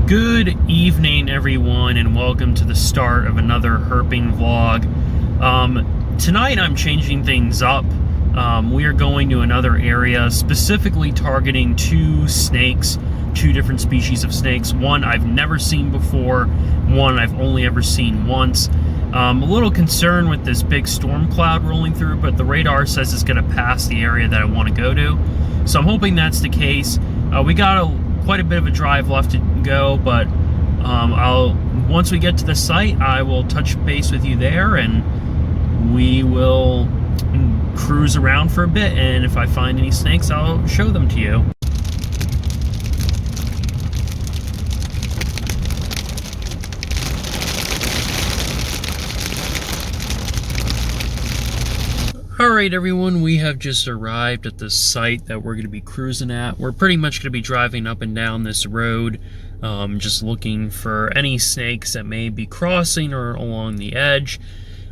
Good evening, everyone, and welcome to the start of another herping vlog. Tonight I'm changing things up. We are going to another area, specifically targeting two different species of snakes. One I've never seen before, one I've only ever seen once. A little concerned with this big storm cloud rolling through, but the radar says it's going to pass the area that I want to go to. So I'm hoping that's the case. We got quite a bit of a drive left to go, but once we get to the site, I will touch base with you there, and we will cruise around for a bit, and if I find any snakes, I'll show them to you. Alright everyone, we have just arrived at the site that we're going to be cruising at. We're pretty much going to be driving up and down this road, just looking for any snakes that may be crossing or along the edge.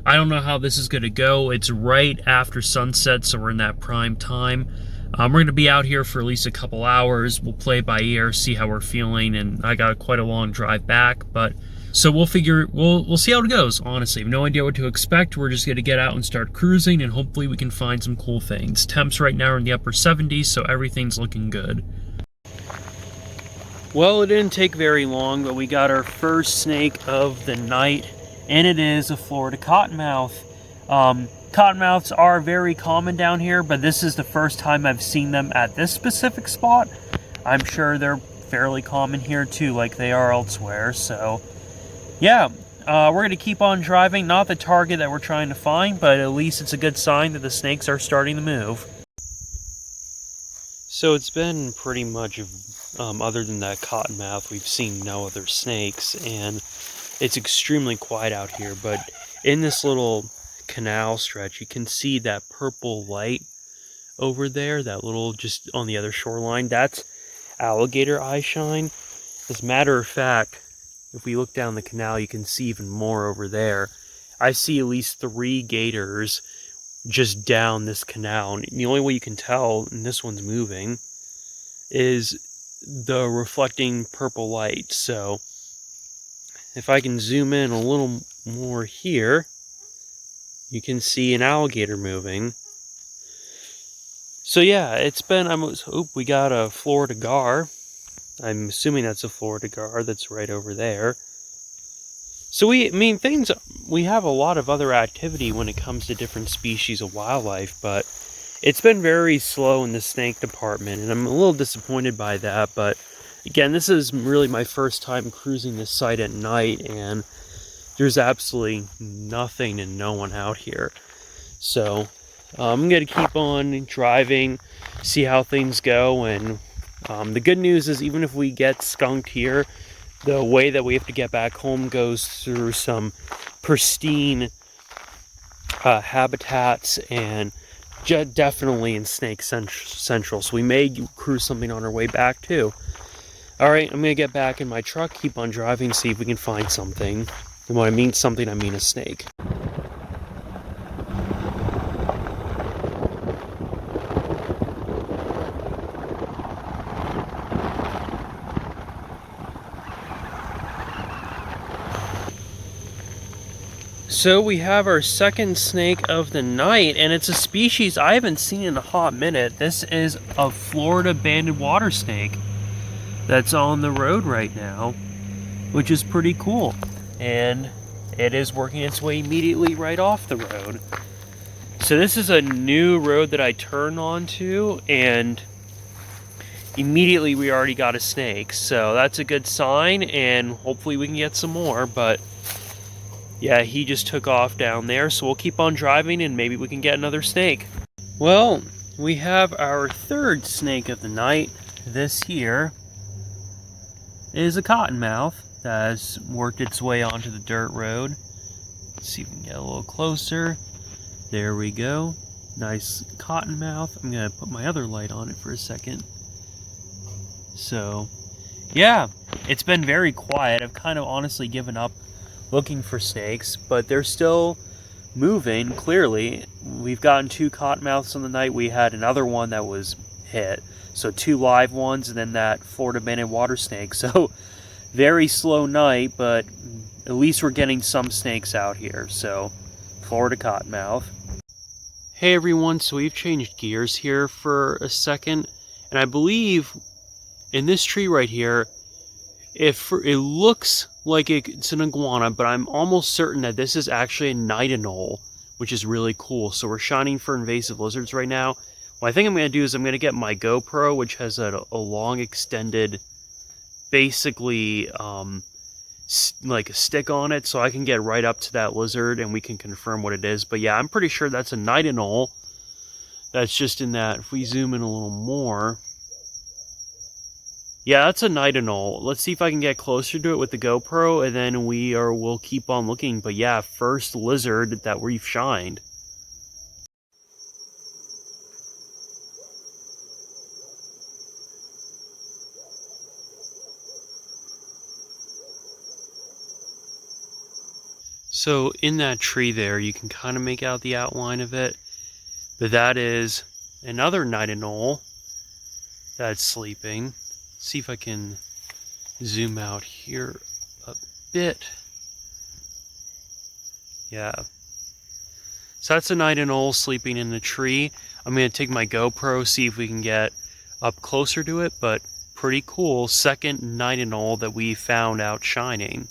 I don't know how this is going to go. It's right after sunset, so we're in that prime time. We're going to be out here for at least a couple hours. We'll play by ear, see how we're feeling, and I got quite a long drive back, but so we'll see how it goes, honestly. I have no idea what to expect. We're just going to get out and start cruising, and hopefully we can find some cool things. Temps right now are in the upper 70s, so everything's looking good. Well, it didn't take very long, but we got our first snake of the night, and it is a Florida cottonmouth. Cottonmouths are very common down here, but this is the first time I've seen them at this specific spot. I'm sure they're fairly common here too, like they are elsewhere, so yeah, we're going to keep on driving. Not the target that we're trying to find, but at least it's a good sign that the snakes are starting to move. So it's been pretty much, other than that cottonmouth, we've seen no other snakes, and it's extremely quiet out here. But in this little canal stretch, you can see that purple light over there, that little, just on the other shoreline. That's alligator eye shine. As a matter of fact, if we look down the canal, you can see even more over there. I see at least 3 gators just down this canal. And the only way you can tell, and this one's moving, is the reflecting purple light. So if I can zoom in a little more here, you can see an alligator moving. So yeah, it's been, we got a Florida gar. I'm assuming that's a Florida gar that's right over there. So we have a lot of other activity when it comes to different species of wildlife, but it's been very slow in the snake department, and I'm a little disappointed by that. But again, this is really my first time cruising this site at night, and there's absolutely nothing and no one out here. So I'm going to keep on driving, see how things go, and the good news is, even if we get skunked here, the way that we have to get back home goes through some pristine habitats, and definitely in Snake Central. So we may cruise something on our way back too. Alright, I'm going to get back in my truck, keep on driving, see if we can find something. And when I mean something, I mean a snake. So we have our second snake of the night, and it's a species I haven't seen in a hot minute. This is a Florida banded water snake that's on the road right now, which is pretty cool. And it is working its way immediately right off the road. So this is a new road that I turned onto, and immediately we already got a snake. So that's a good sign, and hopefully we can get some more. But yeah, he just took off down there, so we'll keep on driving and maybe we can get another snake. Well, we have our third snake of the night. This here is a cottonmouth that has worked its way onto the dirt road. Let's see if we can get a little closer. There we go. Nice cottonmouth. I'm going to put my other light on it for a second. So, yeah, it's been very quiet. I've kind of honestly given up looking for snakes, but they're still moving, clearly. We've gotten 2 cottonmouths on the night. We had another one that was hit. So 2 live ones, and then that Florida banded water snake. So Very slow night, but at least we're getting some snakes out here. So, Florida Cottonmouth. Hey everyone, so we've changed gears here for a second, and I believe in this tree right here, it looks like it's an iguana, but I'm almost certain that this is actually a night anole, which is really cool. So we're shining for invasive lizards right now. What I think I'm going to do is I'm going to get my GoPro, which has a long extended, basically, like a stick on it, so I can get right up to that lizard and we can confirm what it is. But yeah, I'm pretty sure that's a night anole. That's just in that. If we zoom in a little more, yeah, that's a night anole. Let's see if I can get closer to it with the GoPro, and then we'll keep on looking. But yeah, first lizard that we've shined. So in that tree there, you can kind of make out the outline of it, but that is another night anole that's sleeping. See if I can zoom out here a bit. Yeah. So that's a night anole sleeping in the tree. I'm going to take my GoPro, see if we can get up closer to it, but pretty cool. Second night anole that we found out shining.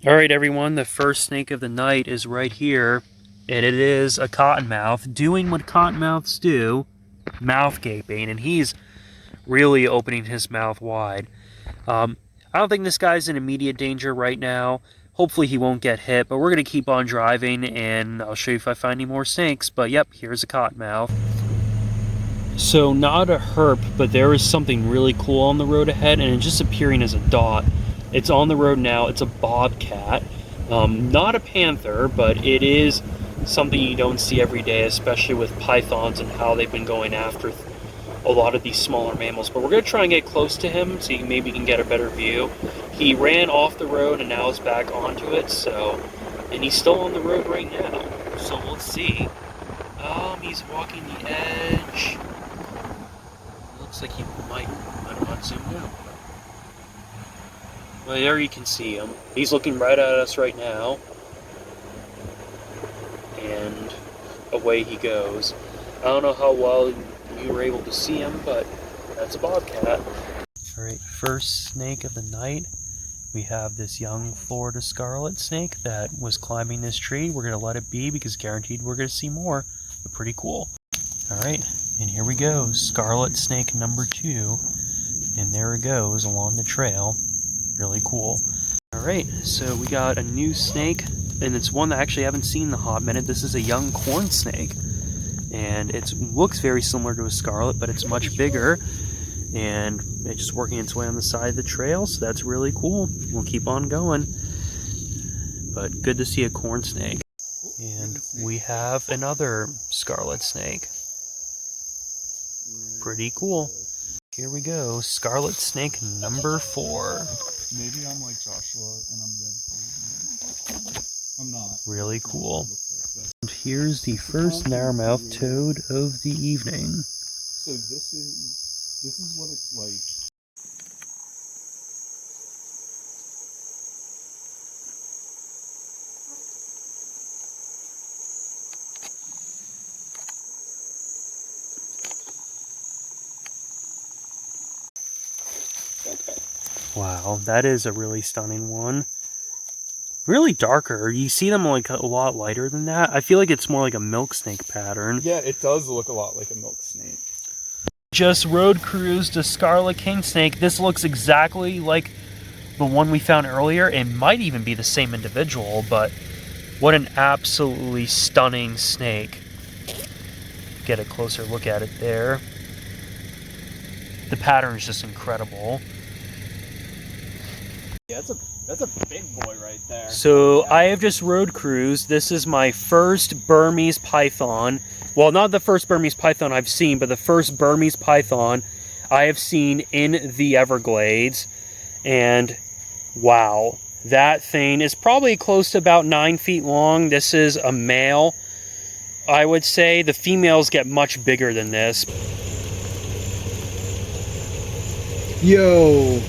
Alright everyone, the first snake of the night is right here, and it is a cottonmouth doing what cottonmouths do, mouth gaping, and he's really opening his mouth wide. I don't think this guy's in immediate danger right now. Hopefully he won't get hit, but we're going to keep on driving, and I'll show you if I find any more snakes. But yep, here's a cottonmouth. So not a herp, but there is something really cool on the road ahead, and it's just appearing as a dot. It's on the road now. It's a bobcat. Not a panther, but it is something you don't see every day, especially with pythons and how they've been going after a lot of these smaller mammals. But we're going to try and get close to him so maybe you can get a better view. He ran off the road and now is back onto it, and he's still on the road right now. So let's see. He's walking the edge. Looks like he might not zoom out. Well, there you can see him. He's looking right at us right now. And away he goes. I don't know how well you were able to see him, but that's a bobcat. Alright, first snake of the night. We have this young Florida Scarlet Snake that was climbing this tree. We're going to let it be because guaranteed we're going to see more. But pretty cool. Alright, and here we go. Scarlet Snake number 2. And there it goes along the trail. Really cool. Alright, so we got a new snake, and it's one that I actually haven't seen in a hot minute. This is a young corn snake. And it looks very similar to a scarlet, but it's much bigger. And it's just working its way on the side of the trail, so that's really cool. We'll keep on going. But good to see a corn snake. And we have another scarlet snake. Pretty cool. Here we go, Scarlet Snake number 4. Maybe I'm like Joshua and I'm red. I'm not. Really cool. And here's the first narrowmouth toad of the evening. So this is what it's like. Wow, that is a really stunning one. Really darker. You see them like a lot lighter than that. I feel like it's more like a milk snake pattern. Yeah, it does look a lot like a milk snake. Just road cruised a Scarlet Kingsnake. This looks exactly like the one we found earlier. It might even be the same individual, but what an absolutely stunning snake. Get a closer look at it there. The pattern is just incredible. Yeah, it's a That's a big boy right there. So I have just road cruised. This is my first Burmese Python. Well, not the first Burmese Python I've seen, but the first Burmese Python I have seen in the Everglades. And wow, that thing is probably close to about 9 feet long. This is a male. I would say the females get much bigger than this. Yo.